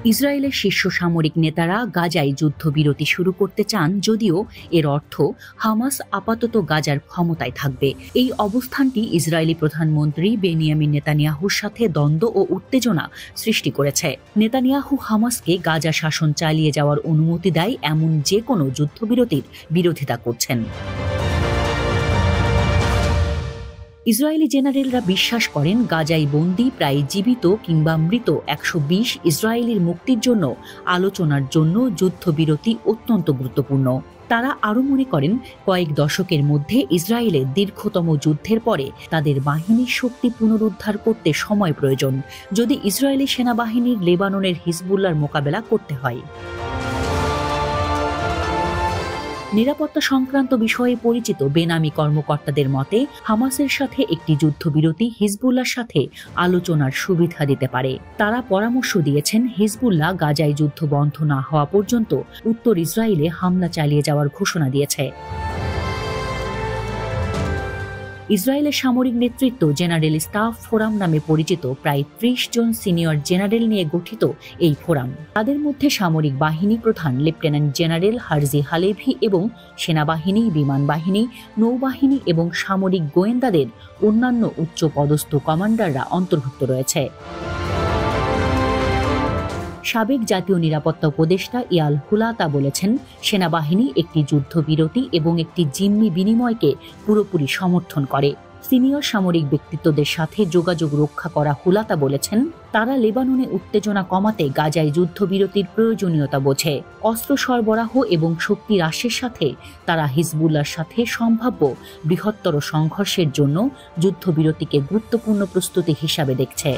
ইসরায়েলের শীর্ষ সামরিক নেতারা গাজায় যুদ্ধবিরতি শুরু করতে চান, যদিও এর অর্থ হামাস আপাতত গাজার ক্ষমতায় থাকবে। এই অবস্থানটি ইসরায়েলি প্রধানমন্ত্রী বেনিয়ামিন নেতানিয়াহুর সাথে দ্বন্দ্ব ও উত্তেজনা সৃষ্টি করেছে। নেতানিয়াহু হামাসকে গাজা শাসন চালিয়ে যাওয়ার অনুমতি দেয় এমন যে কোনো যুদ্ধবিরতির বিরোধিতা করছেন। ইসরায়েলি জেনারেলরা বিশ্বাস করেন গাজায় বন্দী প্রায় জীবিত কিংবা মৃত ১২০ ইসরায়েলির মুক্তির জন্য আলোচনার জন্য যুদ্ধবিরতি অত্যন্ত গুরুত্বপূর্ণ। তারা আরও মনে করেন কয়েক দশকের মধ্যে ইসরায়েলের দীর্ঘতম যুদ্ধের পরে তাদের বাহিনীর শক্তি পুনরুদ্ধার করতে সময় প্রয়োজন, যদি ইসরায়েলি সেনাবাহিনীর লেবাননের হিজবুল্লাহর মোকাবেলা করতে হয়। নিরাপত্তা সংক্রান্ত বিষয়ে পরিচিত বেনামি কর্মকর্তাদের মতে হামাসের সাথে একটি যুদ্ধবিরতি হিজবুল্লাহর সাথে আলোচনার সুবিধা দিতে পারে। তারা পরামর্শ দিয়েছেন হিজবুল্লাহ গাজায় যুদ্ধ বন্ধ না হওয়া পর্যন্ত উত্তর ইসরায়েলে হামলা চালিয়ে যাওয়ার ঘোষণা দিয়েছে। ইসরায়েলের সামরিক নেতৃত্ব জেনারেল স্টাফ ফোরাম নামে পরিচিত প্রায় ৩০ জন সিনিয়র জেনারেল নিয়ে গঠিত এই ফোরাম। তাদের মধ্যে সামরিক বাহিনী প্রধান লেফটেন্যান্ট জেনারেল হারজি হালেভি এবং সেনাবাহিনী, বিমান বাহিনী, নৌবাহিনী এবং সামরিক গোয়েন্দাদের অন্যান্য উচ্চ পদস্থ কমান্ডাররা অন্তর্ভুক্ত রয়েছে। সাবেক জাতীয় নিরাপত্তা উপদেষ্টা ইয়াল হুলাতা বলেছেন, সেনাবাহিনী একটি যুদ্ধবিরতি এবং একটি জিম্মি বিনিময়কে পুরোপুরি সমর্থন করে। সিনিয়র সামরিক ব্যক্তিত্বদের সাথে যোগাযোগ রক্ষা করা হুলাতা বলেছেন, তারা লেবাননে উত্তেজনা কমাতে গাজায় যুদ্ধবিরতির প্রয়োজনীয়তা বোঝে। অস্ত্র সরবরাহ এবং শক্তি হ্রাসের সাথে তারা হিজবুল্লাহর সাথে সম্ভাব্য বৃহত্তর সংঘর্ষের জন্য যুদ্ধবিরতিকে গুরুত্বপূর্ণ প্রস্তুতি হিসাবে দেখছে।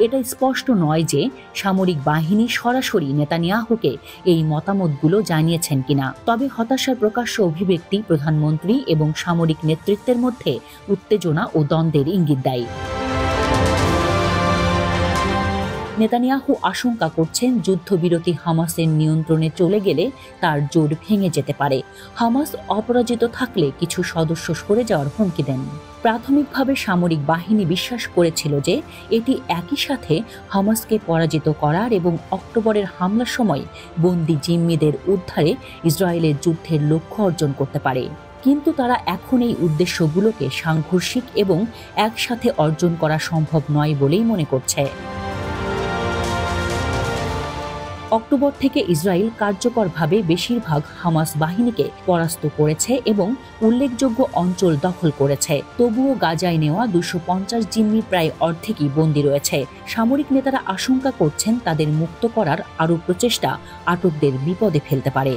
এটা স্পষ্ট নয় যে সামরিক বাহিনী সরাসরি নেতানিয়াহুকে এই মতামতগুলো জানিয়েছেন কিনা, তবে হতাশার প্রকাশ্য অভিব্যক্তি প্রধানমন্ত্রী এবং সামরিক নেতৃত্বের মধ্যে উত্তেজনা ও দ্বন্দ্বের ইঙ্গিত দেয়। নেতানিয়াহু আশঙ্কা করছেন যুদ্ধবিরতি হামাসের নিয়ন্ত্রণে চলে গেলে তার জোট ভেঙে যেতে পারে। হামাস অপরাজিত থাকলে কিছু সদস্য সরে যাওয়ার হুমকি দেন। প্রাথমিকভাবে সামরিক বাহিনী বিশ্বাস করেছিল যে এটি একই সাথে হামাসকে পরাজিত করার এবং অক্টোবরের হামলার সময় বন্দী জিম্মিদের উদ্ধারে ইসরায়েলের যুদ্ধের লক্ষ্য অর্জন করতে পারে। কিন্তু তারা এখন এই উদ্দেশ্যগুলোকে সাংঘর্ষিক এবং একসাথে অর্জন করা সম্ভব নয় বলেই মনে করছে। অক্টোবর থেকে ইসরায়েল কার্যকরভাবে বেশিরভাগ হামাস বাহিনীকে পরাস্ত করেছে এবং উল্লেখযোগ্য অঞ্চল দখল করেছে। তবুও গাজায় নেওয়া ২৫০ জিম্মির প্রায় অর্ধেকই বন্দী রয়েছে। সামরিক নেতারা আশঙ্কা করছেন তাদের মুক্ত করার আরও প্রচেষ্টা আটকদের বিপদে ফেলতে পারে।